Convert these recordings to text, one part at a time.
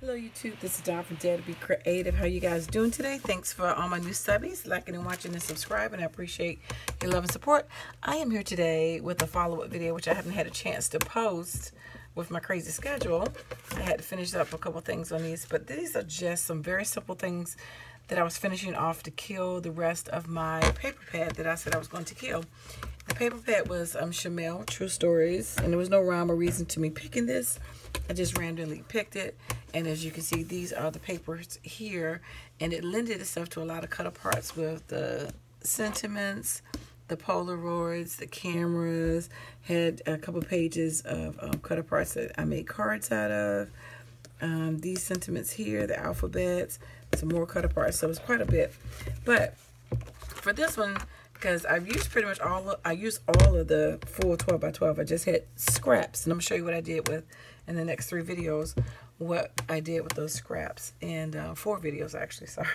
Hello YouTube, this is Dawn from DaretoBeCreative. How you guys doing today? Thanks for all my new subbies, liking and watching and subscribing. I appreciate your love and support. I am here today with a follow-up video, which I haven't had a chance to post with my crazy schedule. I had to finish up a couple things on these, but these are just some very simple things that I was finishing off to kill the rest of my paper pad that I said I was going to kill. The paper pad was Chamel True Stories, and there was no rhyme or reason to me picking this. I just randomly picked it, and as you can see, these are the papers here, and it lended itself to a lot of cut aparts with the sentiments, the Polaroids, the cameras, had a couple pages of cut aparts that I made cards out of. These sentiments here, the alphabets, some more cut aparts, so it's quite a bit. But for this one, because I've used pretty much all of the full 12 by 12. I just had scraps, and I'm going to show you what I did with in the next 3 videos, what I did with those scraps, and 4 videos actually, sorry,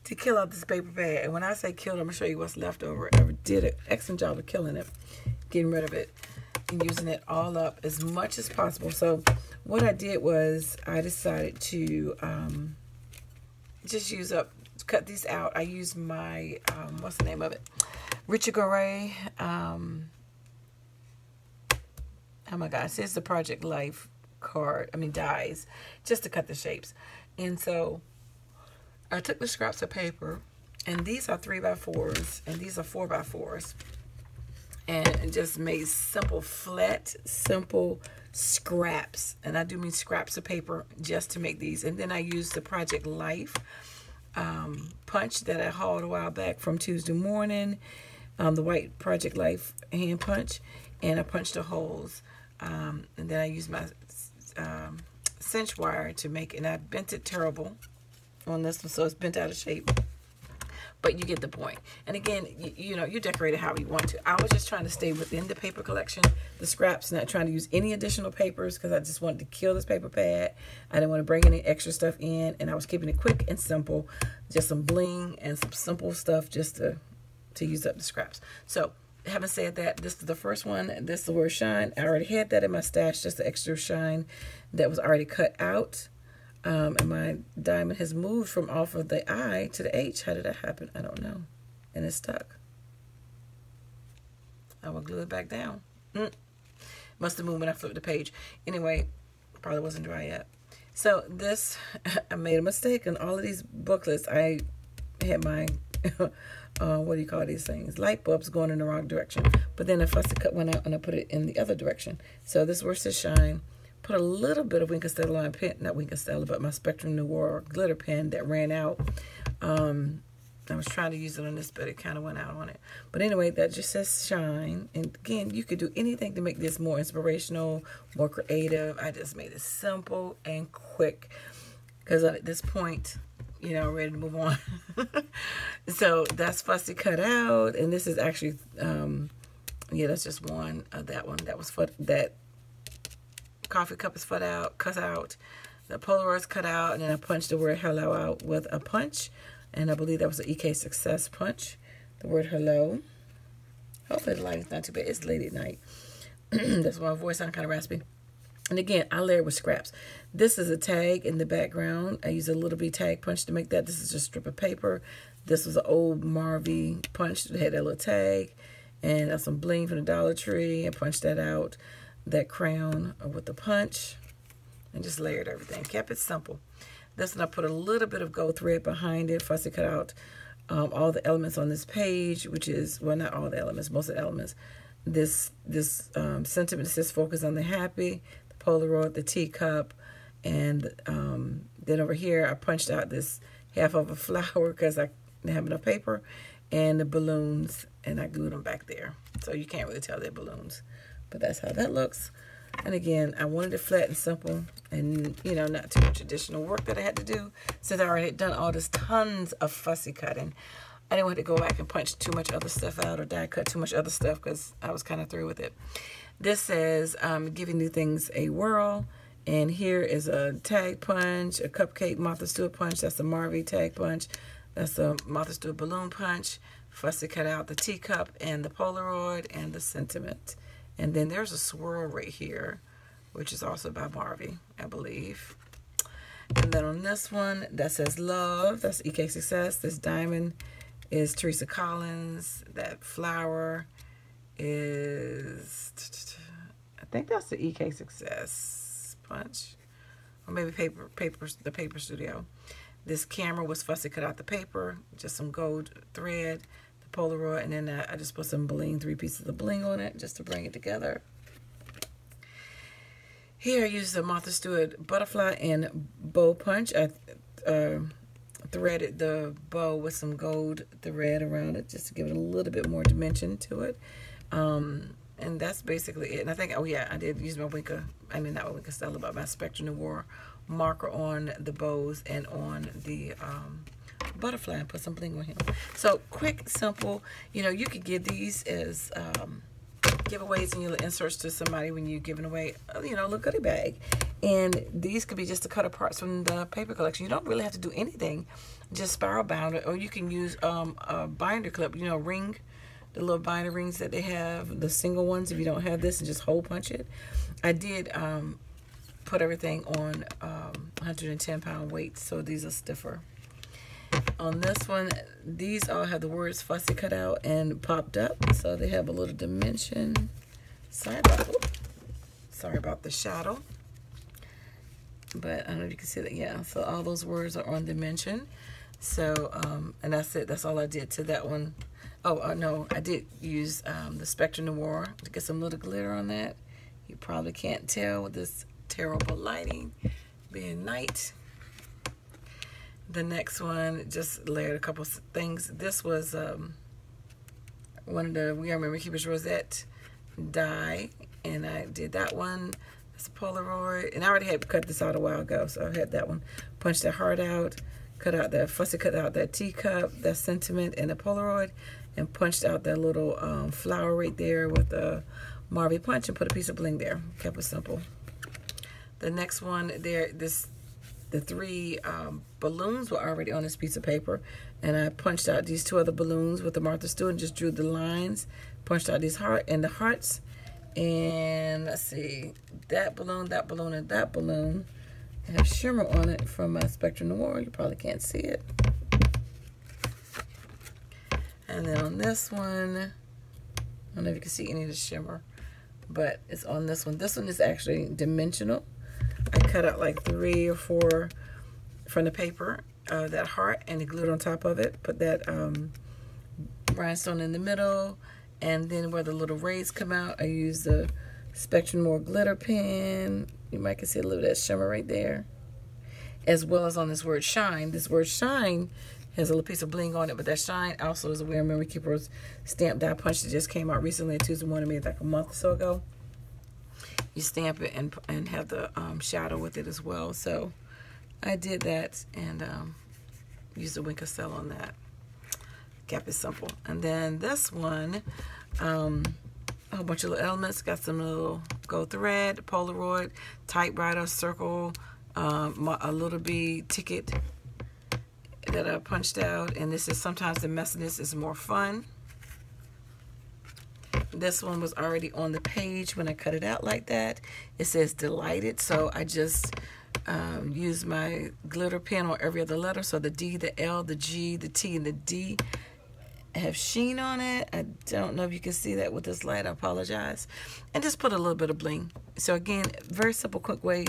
to kill out this paper pad. And when I say killed, I'm going to show you what's left over. I did an excellent job of killing it, getting rid of it, and using it all up as much as possible. So what I did was I decided to just cut these out. I used my, what's the name of it? Richard Gray. Oh my gosh, here's the Project Life card. Dies, just to cut the shapes. And so I took the scraps of paper, and these are 3x4s, and these are 4x4s, and just made simple, flat, simple scraps. And I do mean scraps of paper just to make these. And then I used the Project Life punch that I hauled a while back from Tuesday morning, the white Project Life hand punch, and I punched the holes. And then I used my cinch wire to make it, and I bent it terrible on this one, so it's bent out of shape. But you get the point. And again, you know, you decorate it how you want to. I was just trying to stay within the paper collection, the scraps, not trying to use any additional papers, because I just wanted to kill this paper pad. I didn't want to bring any extra stuff in, and I was keeping it quick and simple, just some bling and some simple stuff just to use up the scraps. So having said that, this is the first one. This is the word shine. I already had that in my stash, just the extra shine that was already cut out. And my diamond has moved from off of the I to the H. How did that happen? I don't know. And it's stuck. I will glue it back down. Must have moved when I flipped the page. Anyway, probably wasn't dry yet. So this, I made a mistake in all of these booklets. I had my, what do you call these things? Light bulbs going in the wrong direction. But then I fussy cut one out and I put it in the other direction. So this word says shine. Put a little bit of Wink and Stella on pen, not Wink and Stella, but my Spectrum Noir glitter pen that ran out. I was trying to use it on this, but it kind of went out on it. But anyway, that just says shine. And again, you could do anything to make this more inspirational, more creative. I just made it simple and quick, because at this point, you know, ready to move on. So that's fussy cut out, and this is actually, yeah, that's just one of that one. That was for that. Coffee cup is cut out. The Polaroids cut out, and then I punched the word hello out with a punch, and I believe that was an EK Success punch. The word hello. Hopefully the lighting's not too bad. It's late at night. That's why my voice sounds kind of raspy. And again, I layered with scraps. This is a tag in the background. I used a little bit tag punch to make that. This is just a strip of paper. This was an old Marvy punch that had that little tag, and that's some bling from the Dollar Tree. I punched that out. That crown with the punch, and just layered everything. Kept it simple. This one I put a little bit of gold thread behind it. Fussy cut out all the elements on this page, which is, well, not all the elements, most of the elements. This sentiment says focus on the happy, the Polaroid, the teacup, and then over here I punched out this half of a flower because I didn't have enough paper, and the balloons, and I glued them back there. So you can't really tell they're balloons. But that's how that looks. And again, I wanted it flat and simple, and, you know, not too much additional work that I had to do, since I already had done all this tons of fussy cutting. I didn't want to go back and punch too much other stuff out or die cut too much other stuff, because I was kind of through with it. This says, giving new things a whirl. And here is a tag punch, a cupcake Martha Stewart punch. That's a Marvy tag punch. That's a Martha Stewart balloon punch. Fussy cut out the teacup and the Polaroid and the sentiment. And then there's a swirl right here, which is also by Marvy, I believe. then on this one, that says love. That's EK Success. This diamond is Teresa Collins. That flower is, I think that's the EK Success punch. Or maybe the paper studio. This camera was fussy cut out the paper. Just some gold thread. The Polaroid. And then I just put some bling, 3 pieces of bling on it just to bring it together. Here I used the Martha Stewart butterfly and bow punch. I threaded the bow with some gold thread around it just to give it a little bit more dimension to it. And that's basically it. And I think, oh yeah, I did use my not Winker Stella, but my Spectrum Noir marker on the bows and on the butterfly and put some bling on him. So quick, simple. You know, you could give these as giveaways and your inserts to somebody when you're giving away, you know, a little goodie bag. And these could be just the cut parts from the paper collection. You don't really have to do anything. Just spiral bound it, or you can use a binder clip, you know, ring, the little binder rings that they have, the single ones if you don't have this, and just hole punch it. I did put everything on 110-pound weights, so these are stiffer. On this one, these all have the words fussy cut out and popped up, so they have a little dimension. Sorry about the shadow, but I don't know if you can see that. Yeah, so all those words are on dimension. So, and that's it. That's all I did to that one. Oh, no, I did use the Spectrum Noir to get some little glitter on that. You probably can't tell with this terrible lighting being night. The next one, just layered a couple things. This was one of the We Are Memory Keepers Rosette die, and I did that one. It's a Polaroid, and I already had cut this out a while ago, so I had that one. Punched that heart out, cut out that fussy, cut out that teacup, that sentiment, and the Polaroid, and punched out that little flower right there with the Marvy punch, and put a piece of bling there. Kept it simple. The next one there, the 3 balloons were already on this piece of paper, and I punched out these 2 other balloons with the Martha Stewart and just drew the lines, punched out these the hearts, and let's see, that balloon, and that balloon have shimmer on it from my Spectrum Noir. You probably can't see it. And then on this one, I don't know if you can see any of the shimmer, but it's on this one. This one is actually dimensional. I cut out like 3 or 4 from the paper, that heart, and the glued on top of it. Put that rhinestone in the middle, and then where the little rays come out, I use the Spectrum Noir glitter pen. You might can see a little of that shimmer right there, as well as on this word shine. This word shine has a little piece of bling on it, but that shine also is a We Are Memory Keepers stamp die punch that just came out recently. Tuesday morning, maybe like a month or so ago. You stamp it and have the shadow with it as well. So I did that and used the Winker Stella on that. Kept it simple. And then this one, a whole bunch of little elements. Got some little gold thread, Polaroid, typewriter, circle, a little bead ticket that I punched out. And this is sometimes the messiness is more fun. This one was already on the page when I cut it out like that. It says delighted, so I just used my glitter pen on every other letter. So the D, the L, the G, the T, and the D have sheen on it. I don't know if you can see that with this light. I apologize. And just put a little bit of bling. So again, very simple, quick way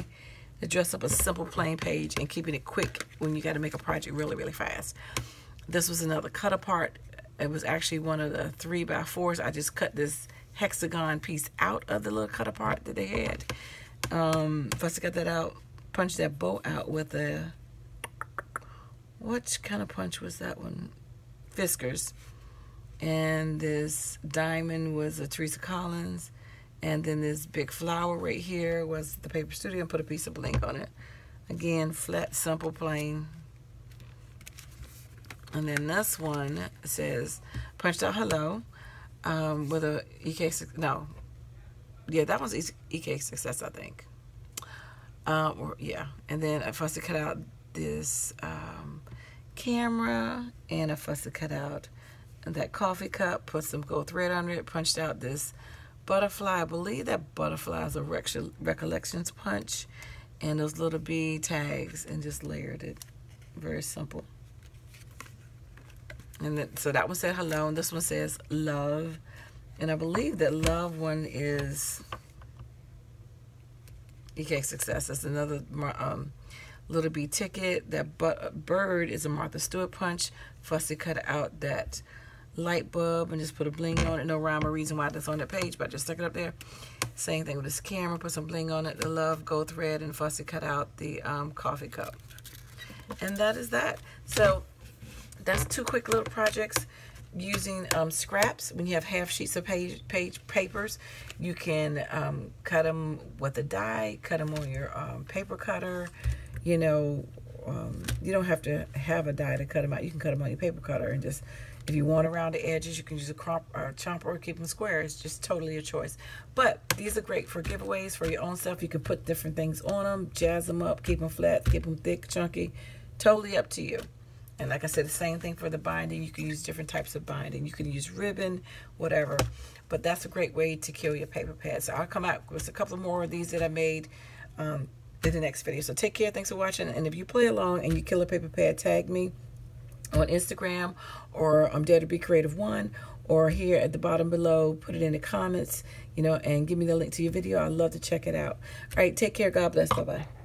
to dress up a simple plain page and keeping it quick when you got to make a project really, really fast. This was another cut apart. It was actually one of the 3x4s. I just cut this hexagon piece out of the little cut apart that they had. First I got that out, punched that bow out with a, what kind of punch was that one? Fiskars. And this diamond was a Teresa Collins. And then this big flower right here was the Paper Studio, and put a piece of bling on it. Again, flat, simple, plain. And then this one says, punched out hello, with a EK, no, yeah, that one's EK Success, I think. Yeah, and then I fussed to cut out this camera, and I fussed to cut out that coffee cup, put some gold thread under it, punched out this butterfly. I believe that butterfly is a recollections punch, and those little bead tags and just layered it. Very simple. And then, so that one said hello, and this one says love. And I believe that love one is EK Success. That's another little bead ticket. That bird is a Martha Stewart punch. Fussy cut out that light bulb and just put a bling on it. No rhyme or reason why that's on that page, but I just stuck it up there. Same thing with this camera. Put some bling on it. The love gold thread, and Fussy cut out the coffee cup. And that is that. So that's 2 quick little projects using scraps. When you have half sheets of page papers, you can cut them with a die, cut them on your paper cutter. You know, you don't have to have a die to cut them out. You can cut them on your paper cutter, and just, if you want around the edges, you can use a chomper or keep them square. It's just totally your choice. But these are great for giveaways for your own stuff. You can put different things on them, jazz them up, keep them flat, keep them thick, chunky. Totally up to you. And like I said, the same thing for the binding. You can use different types of binding. You can use ribbon, whatever. But that's a great way to kill your paper pads. So I'll come out with a couple more of these that I made in the next video. So take care. Thanks for watching. And if you play along and you kill a paper pad, tag me on Instagram, or DaretoBeCreative1, or here at the bottom below. Put it in the comments, you know, and give me the link to your video. I'd love to check it out. All right, take care. God bless. Bye-bye.